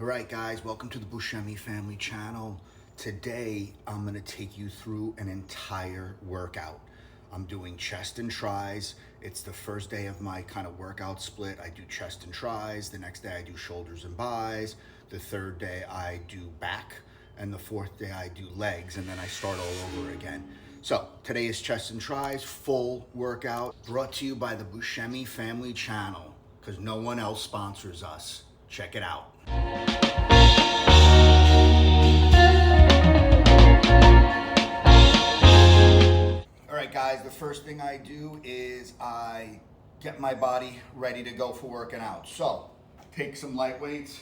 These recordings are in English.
All right, guys, welcome to the Buscemi family channel. Today, I'm gonna take you through an entire workout. I'm doing chest and tris. It's the first day of my kind of workout split. I do chest and tris. The next day I do shoulders and bis. The third day I do back. And the fourth day I do legs, and then I start all over again. So today is chest and tris, full workout, brought to you by the Buscemi family channel, because no one else sponsors us. Check it out. All right, guys, the first thing I do is I get my body ready to go for working out. So take some light weights.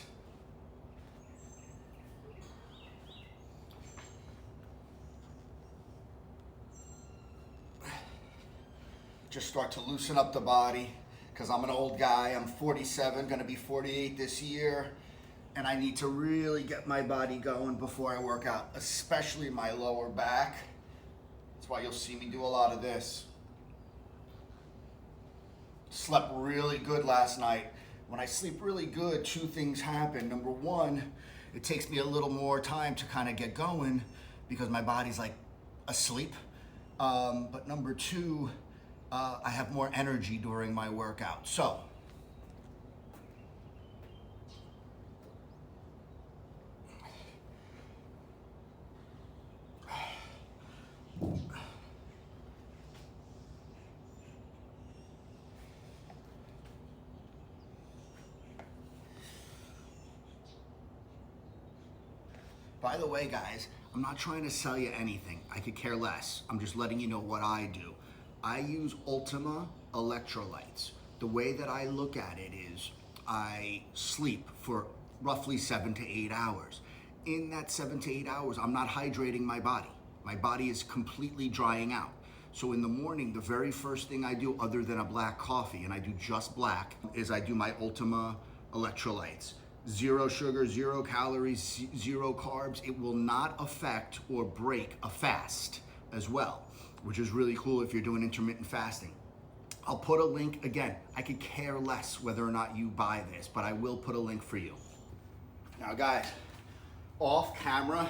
Just start to loosen up the body, because I'm an old guy. I'm 47, gonna be 48 this year, and I need to really get my body going before I work out, especially my lower back. That's why you'll see me do a lot of this. Slept really good last night. When I sleep really good, two things happen. Number one, it takes me a little more time to kind of get going because my body's like asleep. But number two, I have more energy during my workout. So, by the way, guys, I'm not trying to sell you anything. I could care less. I'm just letting you know what I do. I use Ultima electrolytes. The way that I look at it is I sleep for roughly 7 to 8 hours. In that 7 to 8 hours, I'm not hydrating my body. My body is completely drying out. So in the morning, the very first thing I do, other than a black coffee, and I do just black, is I do my Ultima electrolytes. 0 sugar, 0 calories, 0 carbs. It will not affect or break a fast as well, which is really cool if you're doing intermittent fasting. I'll put a link, again, I could care less whether or not you buy this, but I will put a link for you. Now guys, off camera,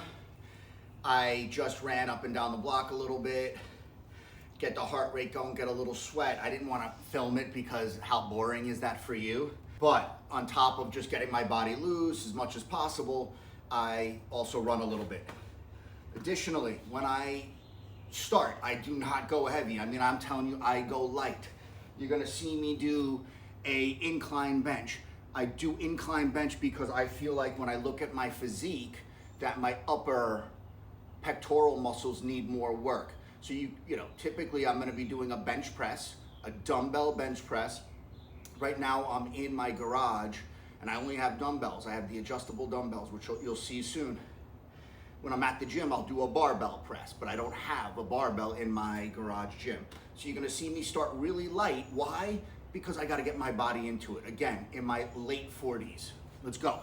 I just ran up and down the block a little bit, get the heart rate going, get a little sweat. I didn't want to film it because how boring is that for you? But on top of just getting my body loose as much as possible, I also run a little bit. Additionally, when I start, I do not go heavy. I mean, I'm telling you, I go light. You're gonna see me do a incline bench. I do incline bench because I feel like when I look at my physique, that my upper pectoral muscles need more work. So you know, typically I'm gonna be doing a bench press, a dumbbell bench press. Right now I'm in my garage and I only have dumbbells. I have the adjustable dumbbells, which you'll see soon. When I'm at the gym, I'll do a barbell press, but I don't have a barbell in my garage gym. So you're gonna see me start really light. Why? Because I gotta get my body into it. Again, in my late 40s. Let's go.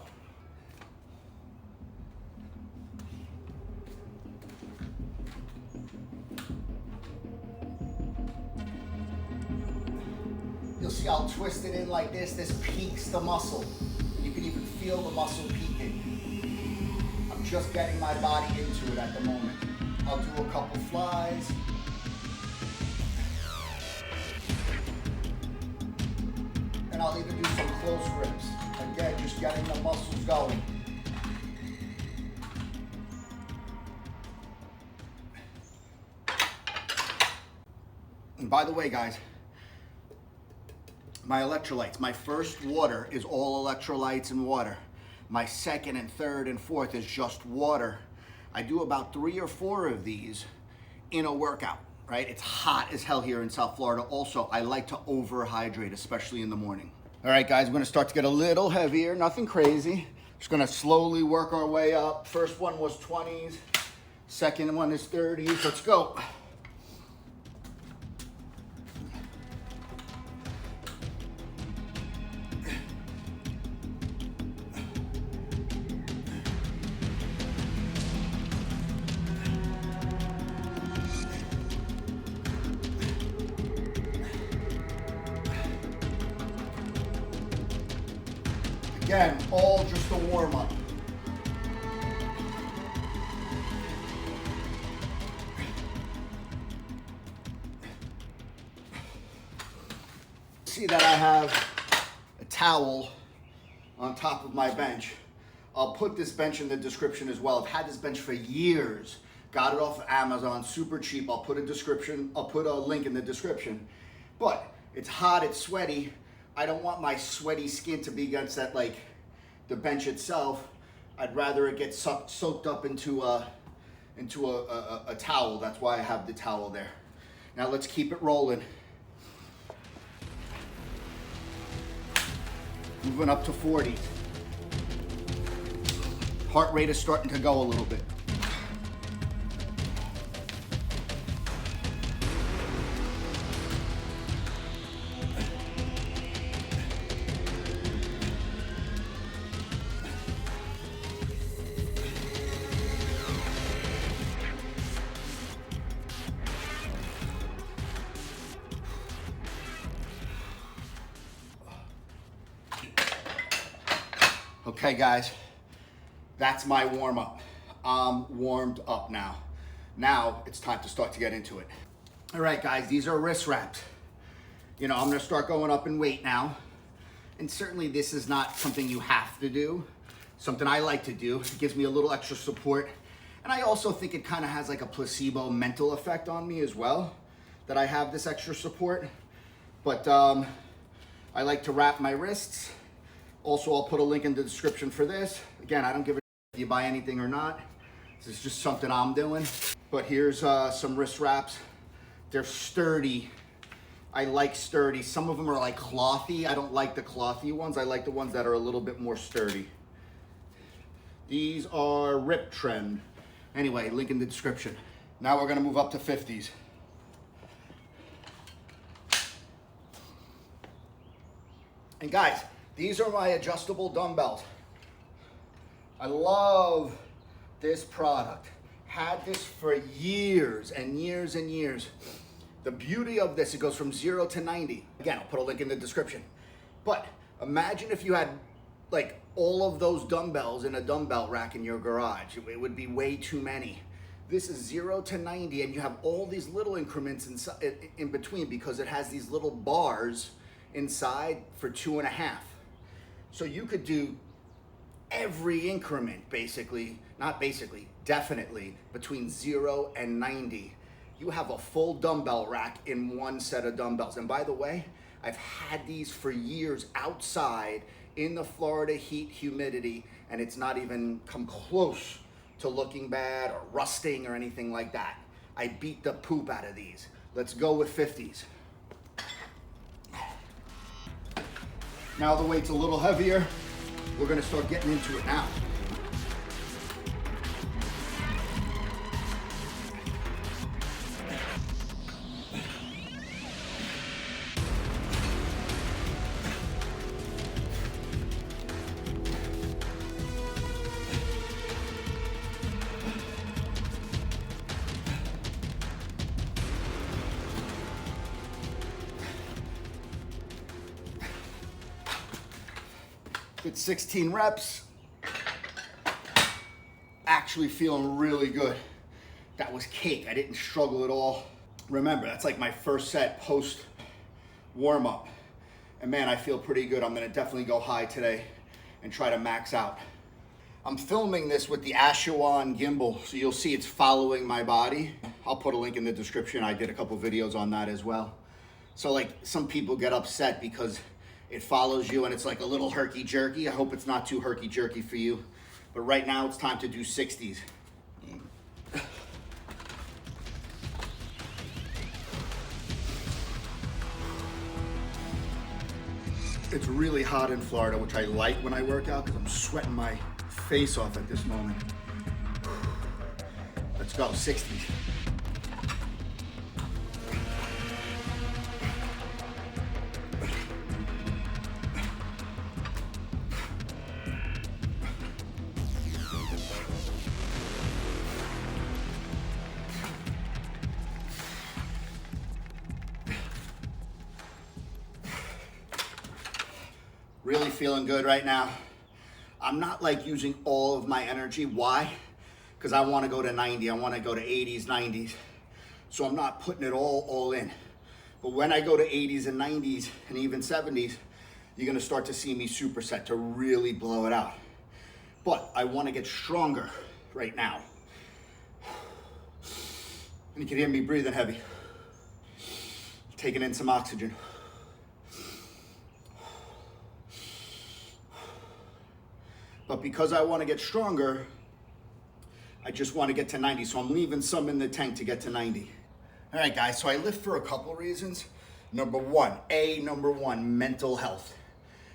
You'll see I'll twist it in like this. This peaks the muscle. You can even feel the muscle peaking. I'm just getting my body into it at the moment. I'll do a couple flies. And I'll even do some close grips. Again, just getting the muscles going. And by the way, guys, my electrolytes, my first water is all electrolytes and water. My second and third and fourth is just water. I do about 3 or 4 of these in a workout, right? It's hot as hell here in South Florida. Also, I like to overhydrate, especially in the morning. All right, guys, we're gonna start to get a little heavier, nothing crazy. Just gonna slowly work our way up. First one was 20s, second one is 30s. Let's go. Again, all just a warm-up. see that I have a towel on top of my bench. I'll put this bench in the description as well. I've had this bench for years. Got it off of Amazon, super cheap. I'll put a link in the description. But it's hot, it's sweaty. I don't want my sweaty skin to be against that, like the bench itself. I'd rather it get soaked up into a towel. That's why I have the towel there. Now let's keep it rolling. Moving up to 40. Heart rate is starting to go a little bit. Okay guys, that's my warm up. I'm warmed up now. Now it's time to start to get into it. All right guys, these are wrist wraps. You know, I'm gonna start going up in weight now. And certainly this is not something you have to do. Something I like to do. It gives me a little extra support. And I also think it kind of has like a placebo mental effect on me as well, that I have this extra support. But I like to wrap my wrists. Also, I'll put a link in the description for this. Again, I don't give a if you buy anything or not. This is just something I'm doing. But here's some wrist wraps. They're sturdy. I like sturdy. Some of them are like clothy. I don't like the clothy ones. I like the ones that are a little bit more sturdy. These are Rip Trend. Anyway, link in the description. Now we're gonna move up to 50s. And guys, these are my adjustable dumbbells. I love this product. Had this for years and years and years. The beauty of this, it goes from 0 to 90. Again, I'll put a link in the description. But imagine if you had like all of those dumbbells in a dumbbell rack in your garage. It would be way too many. This is 0 to 90 and you have all these little increments in between because it has these little bars inside for 2.5. So you could do every increment definitely between 0 and 90. You have a full dumbbell rack in one set of dumbbells. And by the way, I've had these for years outside in the Florida heat, humidity, and it's not even come close to looking bad or rusting or anything like that. I beat the poop out of these. Let's go with 50s. Now the weight's a little heavier. We're gonna start getting into it now. Did 16 reps. Actually feeling really good. That was cake. I didn't struggle at all. Remember, that's like my first set post warm up. And man, I feel pretty good. I'm gonna definitely go high today and try to max out. I'm filming this with the Ashuan gimbal, so you'll see it's following my body. I'll put a link in the description. I did a couple videos on that as well. So like some people get upset because it follows you and it's like a little herky-jerky. I hope it's not too herky-jerky for you. But right now it's time to do 60s. It's really hot in Florida, which I like when I work out because I'm sweating my face off at this moment. Let's go, 60s. Really feeling good right now. I'm not like using all of my energy. Why? Because I want to go to 90. I want to go to 80s, 90s. So I'm not putting it all in. But when I go to 80s and 90s and even 70s, you're gonna start to see me superset to really blow it out. But I wanna get stronger right now. And you can hear me breathing heavy. Taking in some oxygen. But because I wanna get stronger, I just wanna get to 90. So I'm leaving some in the tank to get to 90. All right, guys, so I lift for a couple reasons. Number one, mental health.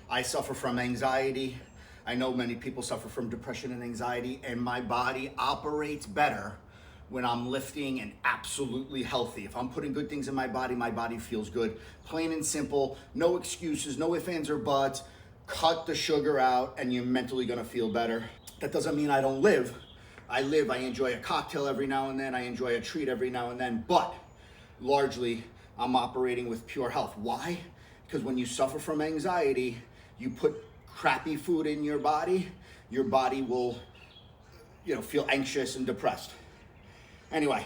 I suffer from anxiety. I know many people suffer from depression and anxiety, and my body operates better when I'm lifting and absolutely healthy. If I'm putting good things in my body feels good. Plain and simple, no excuses, no ifs, ands, or buts. Cut the sugar out and you're mentally gonna feel better. That doesn't mean I don't live. I enjoy a cocktail every now and then, I enjoy a treat every now and then, but largely I'm operating with pure health. Why? Because when you suffer from anxiety, you put crappy food in your body will, feel anxious and depressed. Anyway,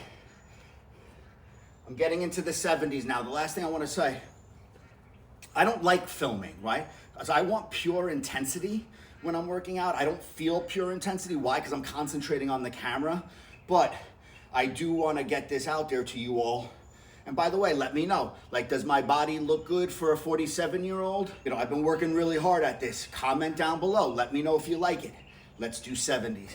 I'm getting into the 70s now. The last thing I want to say, I don't like filming, right? Because I want pure intensity when I'm working out. I don't feel pure intensity. Why? Because I'm concentrating on the camera. But I do want to get this out there to you all. And by the way, let me know, does my body look good for a 47-year-old? I've been working really hard at this. Comment down below. Let me know if you like it. Let's do 70s.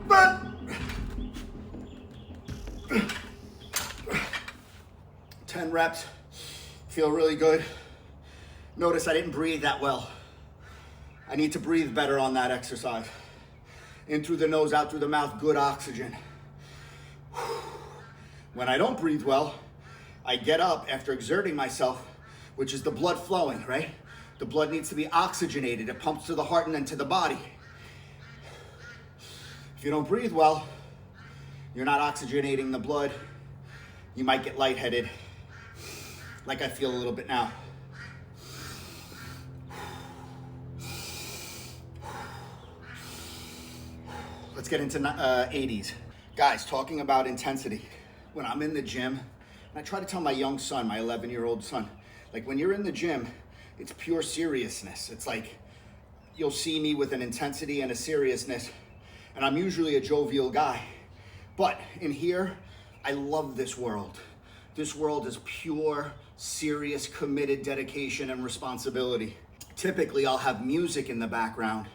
But 10 reps, feel really good. Notice I didn't breathe that well. I need to breathe better on that exercise. In through the nose, out through the mouth, good oxygen. When I don't breathe well, I get up after exerting myself, which is the blood flowing, right? The blood needs to be oxygenated. It pumps to the heart and then to the body. If you don't breathe well, you're not oxygenating the blood. You might get lightheaded, like I feel a little bit now. Let's get into 80s. Guys, talking about intensity. When I'm in the gym, and I try to tell my young son, my 11-year-old son, when you're in the gym, it's pure seriousness. It's you'll see me with an intensity and a seriousness, and I'm usually a jovial guy. But in here, I love this world. This world is pure, serious, committed dedication and responsibility. Typically, I'll have music in the background.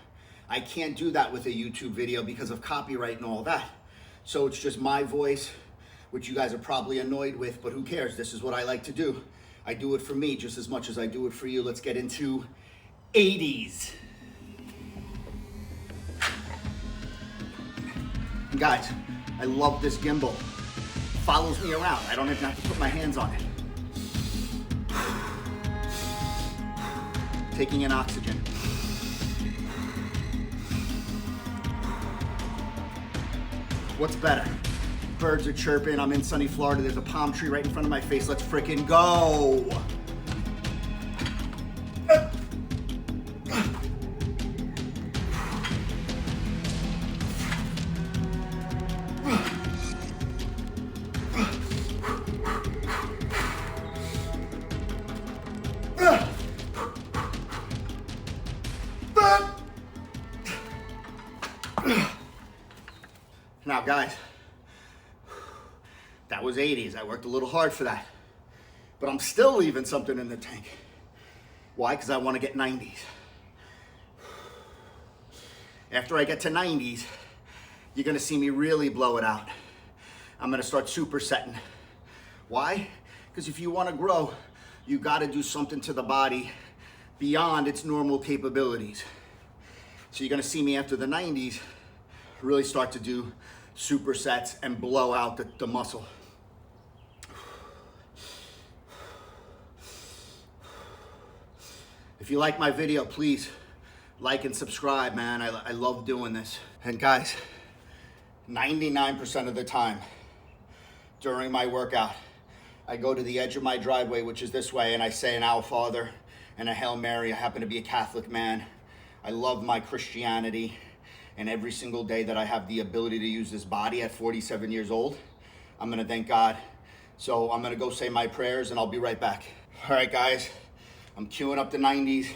I can't do that with a YouTube video because of copyright and all that. So it's just my voice, which you guys are probably annoyed with, but who cares? This is what I like to do. I do it for me just as much as I do it for you. Let's get into 80s. And guys, I love this gimbal. It follows me around. I don't even have to put my hands on it. Taking in oxygen. What's better? Birds are chirping. I'm in sunny Florida. There's a palm tree right in front of my face. Let's freaking go. Now guys, that was 80s. I worked a little hard for that, but I'm still leaving something in the tank. Why? Because I want to get 90s. After I get to 90s, you're going to see me really blow it out. I'm going to start supersetting. Why? Because if you want to grow, you got to do something to the body beyond its normal capabilities. So you're going to see me after the 90s really start to do supersets and blow out the muscle. If you like my video, please like and subscribe, man. I love doing this. And guys, 99% of the time during my workout, I go to the edge of my driveway, which is this way, and I say an Our Father and a Hail Mary. I happen to be a Catholic man. I love my Christianity, and every single day that I have the ability to use this body at 47 years old, I'm gonna thank God. So I'm gonna go say my prayers and I'll be right back. All right, guys, I'm queuing up the 90s.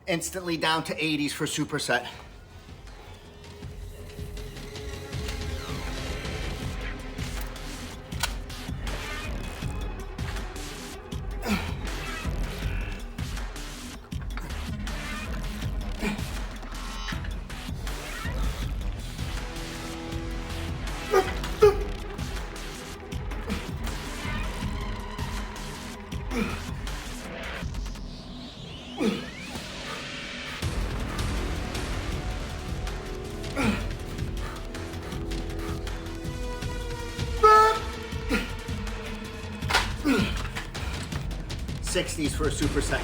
Instantly down to 80s for superset. '60s for a superset.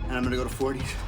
And I'm gonna go to 40s.